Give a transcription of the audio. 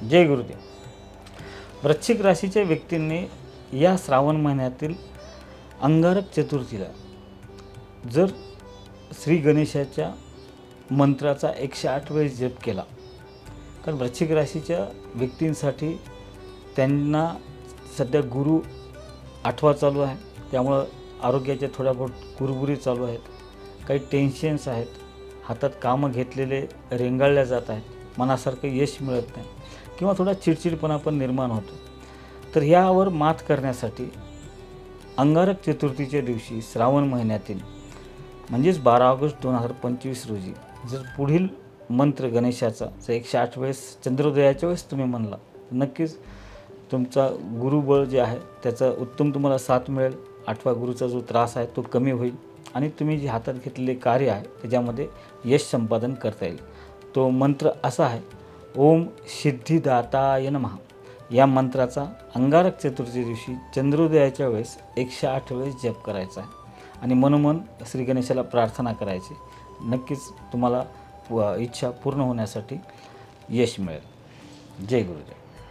जय गुरुदेव. वृश्चिक राशीच्या व्यक्तींनी या श्रावण महिन्यातील अंगारक चतुर्थीला जर श्री गणेशाच्या मंत्राचा 108 वेळेस जप केला, कारण वृश्चिक राशीच्या व्यक्तींसाठी त्यांना सध्या गुरु 8वा चालू आहे, त्यामुळं आरोग्याच्या थोड्या बहुत कुरबुरी चालू आहेत, काही टेन्शन्स आहेत, हातात कामं घेतलेले रेंगाळल्या जात आहेत, मनासारखं यश मिळत नाही किंवा थोडा चिडचिडपणा पण निर्माण होतो. तर यावर मात करण्यासाठी अंगारक चतुर्थीच्या दिवशी श्रावण महिन्यातील म्हणजेच 12 ऑगस्ट 2025 रोजी जर पुढील मंत्र गणेशाचा जर 108 वेळेस चंद्रोदयाच्या वेळेस तुम्ही म्हणला, नक्कीच तुमचा गुरुबळ जे आहे त्याचा उत्तम तुम्हाला साथ मिळेल. 8व्या गुरुचा जो त्रास आहे तो कमी होईल आणि तुम्ही जे हातात घेतलेले कार्य आहे त्याच्यामध्ये यश संपादन करता येईल. तो मंत्र असा आहे, ओम सिद्धिदाताय नमः. या मंत्राचा अंगारक चतुर्थी दिवशी चंद्रोदयाच्या वेळेस 108 वेळेस जप करायचा आहे आणि मनोमन श्री गणेशाला प्रार्थना करायची. नक्कीच तुम्हाला इच्छा पूर्ण होण्यासाठी यश मिळेल. जय गुरुदेव.